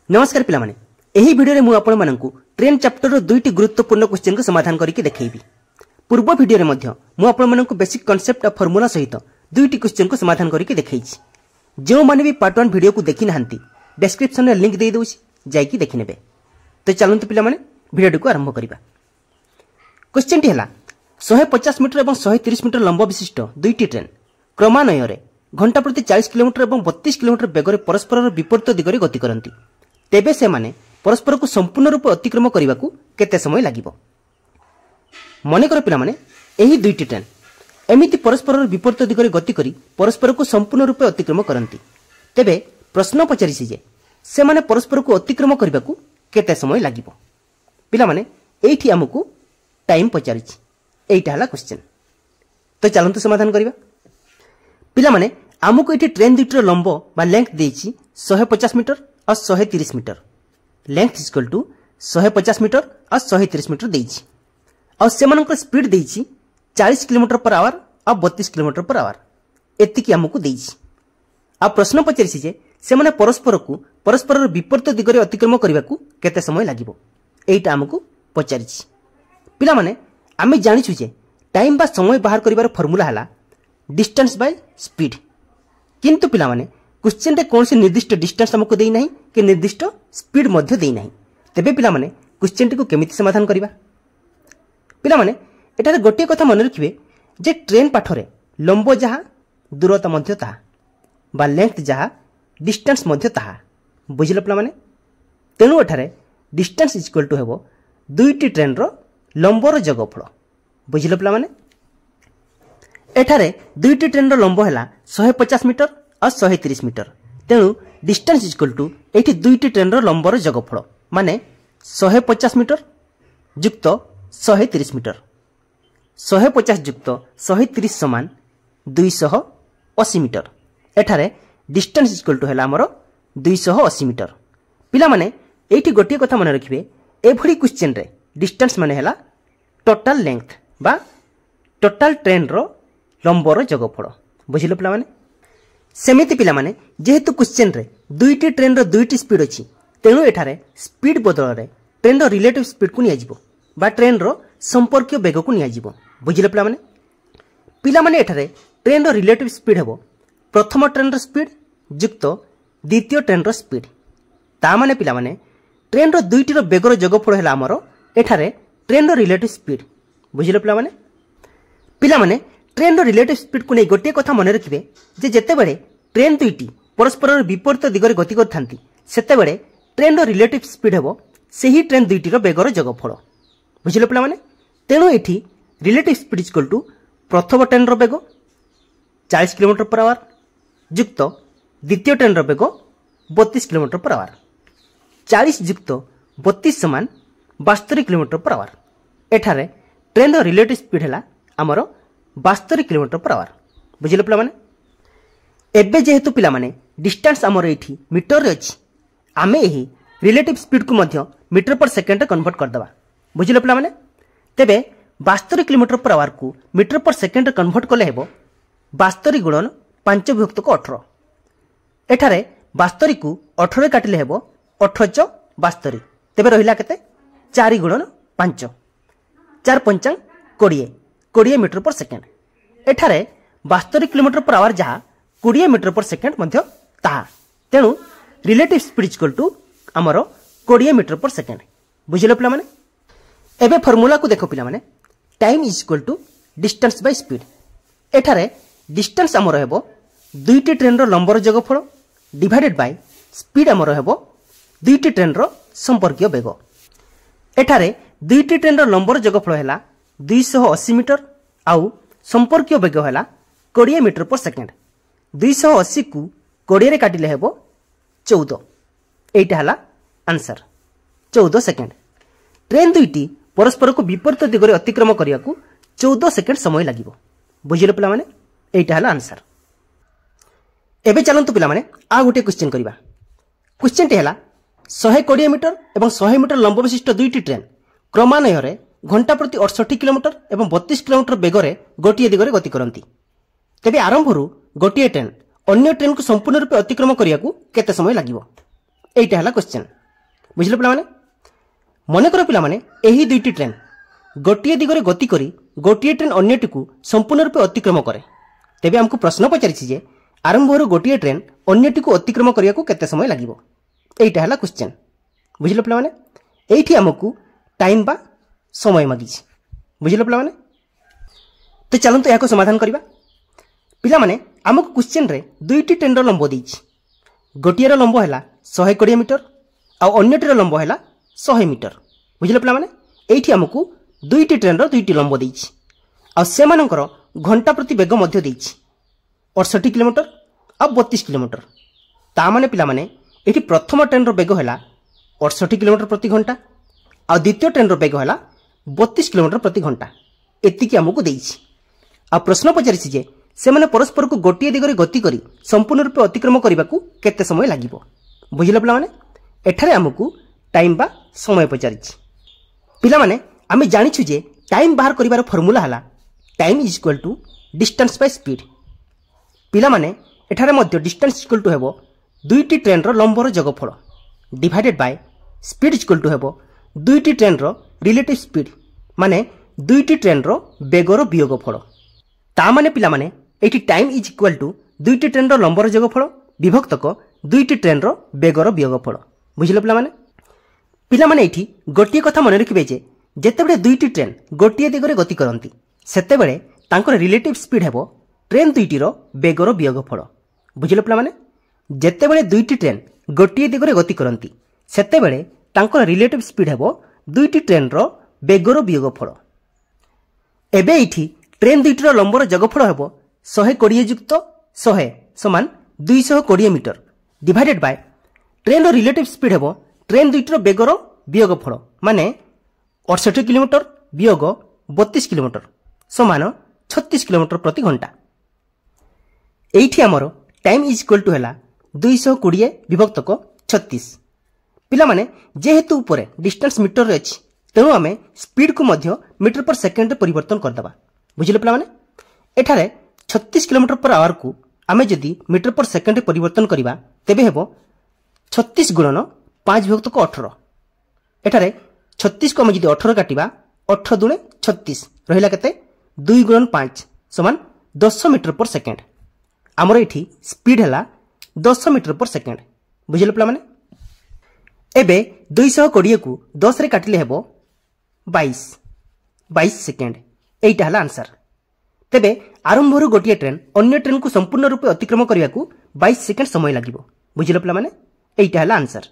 नमस्कार पिला माने एही वीडियो रे मु आपण माननकु ट्रेन चैप्टर रो दुईटी गुरुत्वपूर्ण क्वेश्चन को समाधान करके देखैबी। पूर्व वीडियो रे मध्य मु आपण माननकु बेसिक कांसेप्ट ऑफ फार्मूला सहित दुईटी क्वेश्चन को समाधान करके देखैछि। जो माने भी पार्ट 1 वीडियो को देखि नाहंती डिस्क्रिप्शन रे लिंक दे दोछि जाई कि देखि नेबे। तो चलंतु पिला माने वीडियो को आरंभ करिबा। क्वेश्चन टी हला 150 मीटर एवं 130 मीटर लंब विशिष्ट दुईटी ट्रेन क्रमान्वय रे घंटा प्रति 40 किलोमीटर एवं 32 किलोमीटर बेगरे परस्पर विपरीत दिगरे गति करंती। तेबे से माने परस्पर को संपूर्ण रूप अतिक्रम करने को केते समय लागिबो। मने कर पिला माने एही दुईटी ट्रेन एमिति परस्पर विपरीत दिगरे गति करी परस्पर को संपूर्ण रूप अतिक्रम करंती। तेबे प्रश्न पचारिछि जे से माने परस्पर को अतिक्रम करने को केते समय लागिबो। पिला माने एठी हमकु टाइम पचारिछि। एइटा हला क्वेश्चन। तो चलंतु समाधान करिबा। पिला माने हमकु एठी ट्रेन दुईटर लंब बा लेंथ देछि 150 मीटर और 130 metre. Length is equal to 150 metre और 130 मीटर देछि और सेमानकर स्पीड देछि 40 किलोमीटर पर आवर और 32 किलोमीटर पर आवर। एतिकी हमकु देछि। आ प्रश्न पचारिछि जे सेमाने परस्पर विपरीत दिगरे अतिक्रम करबा को केते समय लागिबो। एइटा हमकु पचारिछि। पिला माने आमे जानिछु जे टाइम बा समय बाहर करिवार फार्मूला हला डिस्टेंस बाय स्पीड। किंतु पिला माने क्वेश्चन रे कौन से निर्दिष्ट डिस्टेंस हमको देई नाही कि निर्दिष्ट स्पीड मध्य देई नाही। तेबे पिला माने क्वेश्चन टी को केमिति समाधान करिबा। पिला माने एटारे गोटे कथा मन रखिबे जे ट्रेन पाठरे लंब जहा दूरता मध्य ताहा बा लेंथ जहा डिस्टेंस मध्य ताहा। बुझिलो पिला माने तेनु एठारे डिस्टेंस इज इक्वल टू हेबो दुईटी ट्रेन रो लंबर जोगफल। बुझिलो पिला माने एठारे दुईटी ट्रेन रो लंब हैला 150 मीटर और 130 मीटर। तेणु डिस्टेंस इज इक्वल टू एठी दुईटी ट्रेन रो लंबर जोगफल माने 150 मीटर युक्त 130 मीटर। 150 युक्त 130 समान 280 मीटर। एठारे डिस्टेंस इज इक्वल टू हैला हमरो 280 मीटर। पिला माने एठी गोटे कथा मन रखिबे एभली क्वेश्चन रे डिस्टेंस माने हैला टोटल लेंथ बा टोटल ट्रेन रो लंबर जोगफल। बुझिलो पिला माने सेमिति पिला माने जेहेतु क्वेश्चन रे दुईटी ट्रेन रो दुईटी स्पीड अछि तेणु एठारे स्पीड बदल रे ट्रेन रो रिलेटिव स्पीड को निया जिवो बा ट्रेन रो संपर्कीय वेग को निया जिवो। बुझिले पिला माने एठारे ट्रेन रो रिलेटिव स्पीड हेबो प्रथम ट्रेन रो स्पीड युक्त द्वितीय ट्रेन रो स्पीड। ता माने पिला माने ट्रेन रो दुईटी रो वेग रो जोगफल हैला हमरो एठारे ट्रेन रो रिलेटिव स्पीड। बुझिले पिला माने ट्रेन रो रिलेटिव स्पीड को नै गोटे कथा मन रखिबे जे जेते बेले ट्रेन दुईटी परस्पर विपरीत दिगरे गति करथांती सेते बेले ट्रेन रो रिलेटिव स्पीड हेबो सेही ट्रेन दुईटी रो वेग रो जोगफल। बुझिलो पिला माने तेणु एठी relative speed is equal to प्रथम ट्रेन रो वेग 40 किलोमीटर पर आवर युक्त द्वितीय ट्रेन रो वेग 32 किलोमीटर पर आवर। 40 युक्त 32 समान 72 किलोमीटर पर आवर। एठारे ट्रेन रो रिलेटिव स्पीड हैला हमरो 72 किलोमीटर पर आवर। बुझिले पिला माने एबे जेहेतु पिला माने डिस्टेंस हमर एठी मीटर रे अछि आमे एही रिलेटिव स्पीड को मध्य मीटर पर सेकंड रे कन्वर्ट कर दबा। बुझिले पिला माने तेबे 72 किलोमीटर पर आवर को मीटर पर सेकंड रे कन्वर्ट करले हेबो 72 गुणन 5 विभक्त को 18। एठारे 72 को 18 रे काटिले हेबो 18 72। तेबे रहिला केते 4 गुणन 5 4 5 20 मीटर पर सेकेंड। एठारे 72 किलोमीटर पर आवर जहा 20 मीटर पर सेकेंड मध्य ताहा। तेणु रिलेटिव स्पीड इक्वल टू हमरो 20 मीटर पर सेकेंड। बुझिलो पिला माने एबे फार्मूला को देखो पिला माने time is equal to distance by speed. एठारे डिस्टेंस हमरो हेबो दुईटी ट्रेन रो लंबर जोगफल डिवाइडेड बाय स्पीड हमरो हेबो दुईटी ट्रेन रो संपर्कीय वेग। एठारे दुईटी ट्रेन रो लंबर जोगफल हैला 280 मीटर आउ संपर्कीय वेग हैला 20 मीटर पर सेकेंड। 280 को 20 रे काटिले हेबो 14। एइटा हला आंसर 14 सेकेंड। ट्रेन दुईटी परस्पर को विपरीत दिगरे अतिक्रम करिया को 14 सेकेंड समय लागिबो। बुझिलो पिला माने एइटा हला आंसर। एबे चलंतु पिला माने आ गोटे क्वेश्चन करिबा। क्वेश्चन टे हला 120 मीटर एवं 100 मीटर लंब विशिष्ट दुईटी ट्रेन क्रमान्वय रे घंटा प्रति 68 किलोमीटर एवं 32 किलोमीटर बेगरे गोटे दिगरे गति करती। तेबे आरंभरू गोटे ट्रेन अन्य ट्रेन को संपूर्ण रूप अतिक्रम करिया को केते समय लागिबो। এইটা হলা क्वेश्चन बुझिले पिला माने मन कर पिला माने एही दुईटी ट्रेन गोटिए दिगरे गति करी गोटिए ट्रेन अन्यटी को संपूर्ण रूपे अतिक्रम करे तेबे हमको प्रश्न पचारिछि जे आरंभर गोटिए ट्रेन अन्यटी को अतिक्रम करिया को केते समय लागिवो एइटा हला क्वेश्चन बुझिले पिला माने एइठी हमको टाइम बा समय मागिछि बुझिले पिला माने तो चलंतु याको समाधान करिबा पिला माने हमको क्वेश्चन रे दुईटी ट्रेन रो लंब देछि गोटिए रो लंब हला 120 मीटर आ अन्यटी रो लंब हला 100 मीटर बुझिले पिला माने एइठी हमको दुईटी ट्रेन रो दुईटी लंब देछि आ सेमानकर घंटा प्रति वेग मध्य देछि 68 किलोमीटर आ 32 किलोमीटर ता माने पिला माने एठी प्रथम ट्रेन रो वेग हला 68 किलोमीटर प्रति घंटा आ द्वितीय ट्रेन रो वेग हला 32 किलोमीटर प्रति घंटा एतिकी हमको देछि आ प्रश्न पचारिछि जे सेमाने परस्पर को गोटिए दिगरे गति करी संपूर्ण रूपे अतिक्रम करबा को केते समय लागिवो बुझिले पिला माने एठारे हमको टाइम बा समय पचारिछि पिला माने आमे जानिछु जे टाइम बाहर करिवार फार्मूला हला time is equal to distance by speed पिला माने एठारे मध्य डिस्टेंस इक्वल टू हेबो दुईटी ट्रेन रो लंबर जोगफल divided by speed equal to हेबो दुईटी ट्रेन रो रिलेटिव स्पीड माने दुईटी ट्रेन रो बेगर वियोगफल ता माने पिला माने एठी टाइम इज इक्वल टू दुईटी ट्रेन रो लंबर जोगफल विभक्तक दुईटी ट्रेन रो बेगर वियोगफल बुझिले पिला माने पिला माने एठी गोटिए कथा मन रखिबे जे जेतेबेले दुईटी ट्रेन गोटिए दिगरे गति करंती सेतेबेले तांकर रिलेटिव स्पीड हेबो ट्रेन दुईटी रो बेगर वियोगफल बुझिले पिला माने जेतेबेले दुईटी ट्रेन गोटिए दिगरे गति करंती सेतेबेले तांकर रिलेटिव स्पीड हेबो दुईटी ट्रेन रो बेगर वियोगफल एबे एठी ट्रेन दुईटी रो लंबर जोगफल हेबो 120 युक्त 100 समान 220 मीटर डिवाइडेड बाय ट्रेन रो रिलेटिव स्पीड हेबो ट्रेन दुईटी रो बेगर वियोगफल माने 68 किलोमीटर वियोग 32 किलोमीटर समान 36 किलोमीटर प्रति घंटा एइठी हमरो टाइम इज इक्वल टू हला 220 विभक्तक 36 पिला माने जेहेतु ऊपर डिस्टेंस मीटर रे अछि तेणु आमे स्पीड को मध्य मीटर पर सेकेंड रे परिवर्तन कर दबा बुझिले पिला माने एठारे 36 किलोमीटर पर आवर को आमे जदी मीटर पर सेकेंड रे परिवर्तन करिबा तेबे हेबो 36 गुणन 5 विभक्तक 18 एठारे 36 को आमे जदी 18 काटिबा 18 दुणे 36 रहिला केते 2 गुणन 5 समान 10 मीटर पर सेकेंड हमर एठी स्पीड हला 10 मीटर पर सेकेंड बुझिले पिला माने एबे 220 को 10 रे काटिले हेबो 22 सेकेंड एइटा हला आंसर तेबे आरंभरु गोटिए ट्रेन अन्य ट्रेन को संपूर्ण रूपे अतिक्रम करिया को 22 सेकेंड समय लागिवो बुझिले पिला माने एइटा हला आंसर।